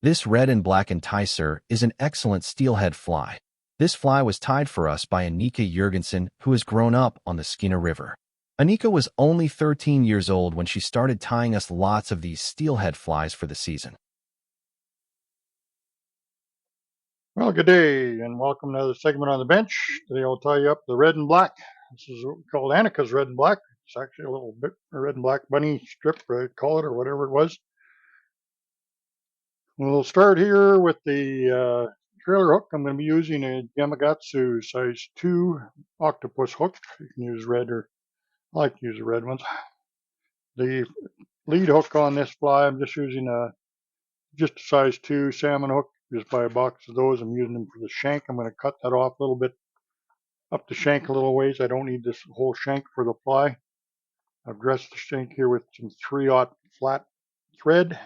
This red and black enticer is an excellent steelhead fly. This fly was tied for us by Anika Juergensen, who has grown up on the Skeena River. Anika was only 13 years old when she started tying us lots of these steelhead flies for the season. Well, good day and welcome to another segment on the bench. Today I'll tie you up the red and black. This is what we call Anika's red and black. It's actually a little bit a red and black bunny strip, I'd call it, or whatever it was. We'll start here with the trailer hook. I'm going to be using a Gamakatsu size 2 octopus hook. You can use red, or I like to use the red ones. The lead hook on this fly, I'm just using just a size 2 salmon hook. Just buy a box of those. I'm using them for the shank. I'm going to cut that off a little bit up the shank a little ways. I don't need this whole shank for the fly. I've dressed the shank here with some 3/0 flat thread.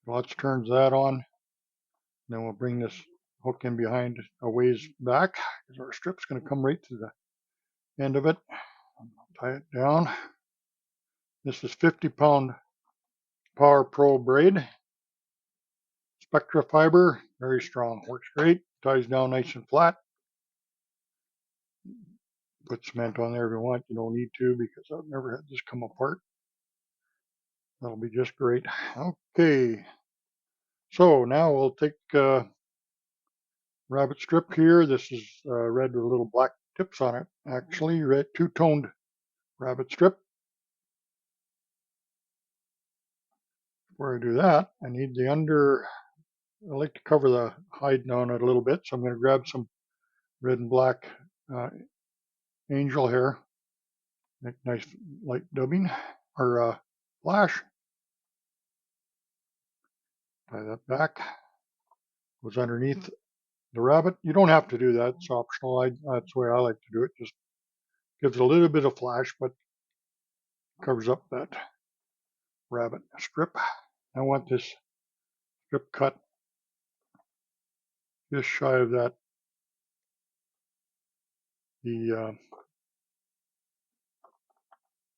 Let's turn that on. Then we'll bring this hook in behind a ways back because our strip's going to come right to the end of it. Tie it down. This is 50-pound Power Pro braid. Spectra fiber, very strong, works great. Ties down nice and flat. Put cement on there if you want. You don't need to because I've never had this come apart. That'll be just great. Okay. So now we'll take rabbit strip here. This is red with little black tips on it. Actually, red two-toned rabbit strip. Before I do that, I need the under. I like to cover the hide on it a little bit, so I'm going to grab some red and black angel hair. Make nice light dubbing or flash. Tie that back. Goes underneath the rabbit. You don't have to do that. It's optional. That's the way I like to do it. Just gives a little bit of flash, but covers up that rabbit strip. I want this strip cut just shy of that. The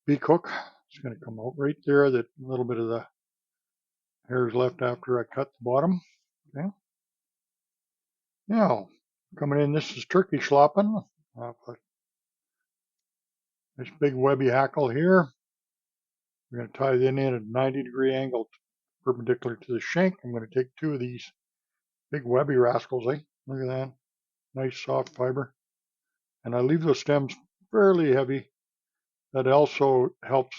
beak hook is going to come out right there. That little bit of the hair is left after I cut the bottom. Okay. Now, coming in, this is turkey slopping. This big webby hackle here. We're going to tie it in at a 90-degree angle perpendicular to the shank. I'm going to take 2 of these big webby rascals. Look at that. Nice soft fiber. And I leave those stems fairly heavy. That also helps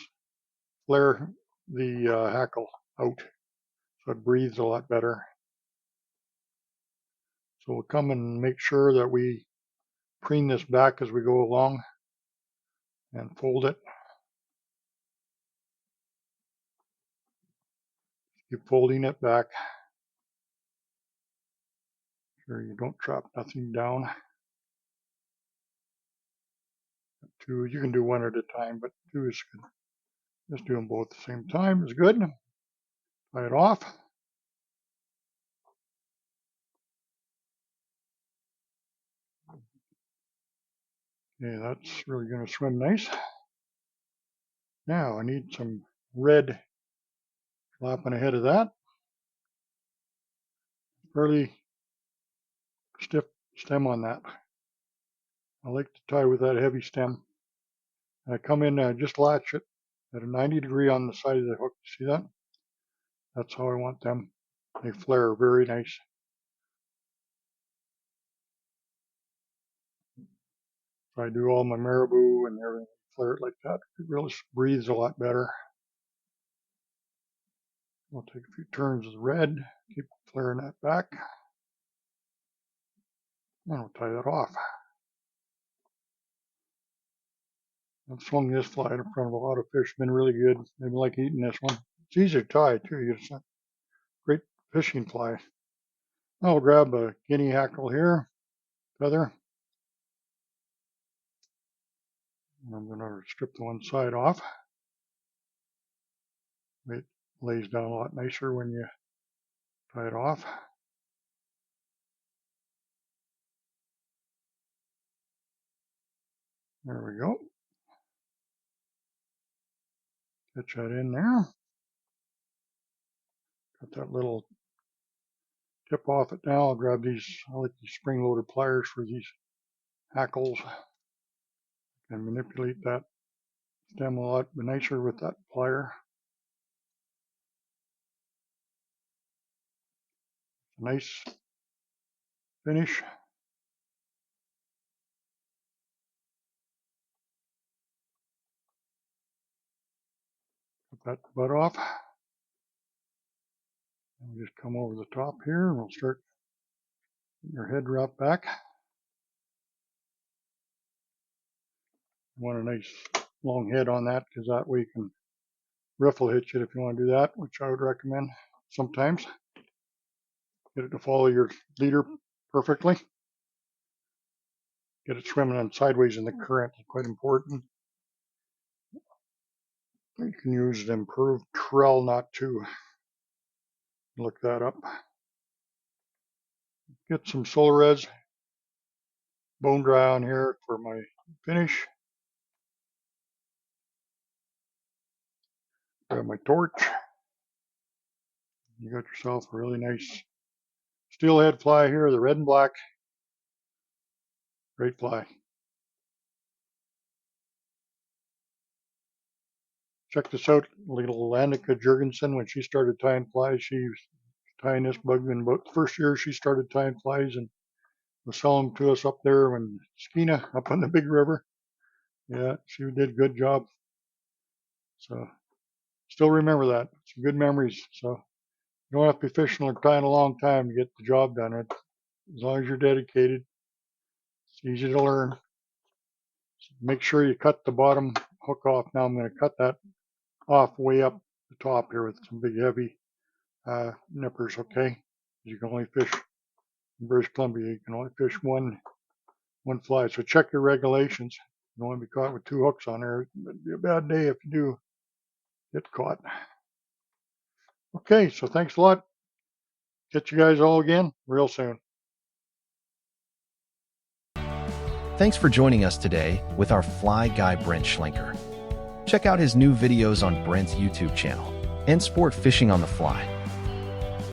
flare the hackle out, so it breathes a lot better. So we'll come and make sure that we preen this back as we go along and fold it. Keep folding it back. Sure you don't drop nothing down. 2, you can do 1 at a time, but 2 is good. Just do them both at the same time is good. Tie it off. Okay, that's really going to swim nice. Now I need some red flopping ahead of that. Fairly stiff stem on that. I like to tie with that heavy stem. I come in and just latch it at a 90-degree on the side of the hook. See that? That's how I want them. They flare very nice. So I do all my marabou and everything, flare it like that. It really breathes a lot better. I'll take a few turns of the red, keep flaring that back. And I'll tie that off. I've swung this fly in front of a lot of fish. Been really good. They like eating this one. It's easy to tie too. You just great fishing fly. I'll grab a guinea hackle here, feather. I'm going to strip the one side off. It lays down a lot nicer when you tie it off. There we go. Get that in there. Got that little tip off it now. I'll grab these, I like these spring-loaded pliers for these hackles, and manipulate that stem a lot nicer with that plier. Nice finish. Put that butt off. And we'll just come over the top here and we'll start your head wrap back. You want a nice long head on that because that way you can riffle hitch it if you want to do that, which I would recommend sometimes. Get it to follow your leader perfectly. Get it swimming on sideways in the current, quite important. You can use the improved trail knot too. Look that up. Get some solar res bone dry on here for my finish. Grab my torch. You got yourself a really nice steelhead fly here, the red and black. Great fly. Check this out, little Anika Juergensen. When she started tying flies, she was tying this bug in about the first year she started tying flies and was selling them to us up there in Skeena, up on the big river. Yeah, she did a good job. So still remember that. Some good memories. So you don't have to be fishing or tying a long time to get the job done. As long as you're dedicated, it's easy to learn. So make sure you cut the bottom hook off. Now I'm going to cut that off way up the top here with some big heavy nippers, okay? You can only fish in British Columbia. You can only fish one fly. So check your regulations. You don't want to be caught with two hooks on there. It'd be a bad day if you do get caught. Okay, so thanks a lot. Catch you guys all again real soon. Thanks for joining us today with our fly guy Brent Schlenker. Check out his new videos on Brent's YouTube channel and Sport Fishing on the Fly.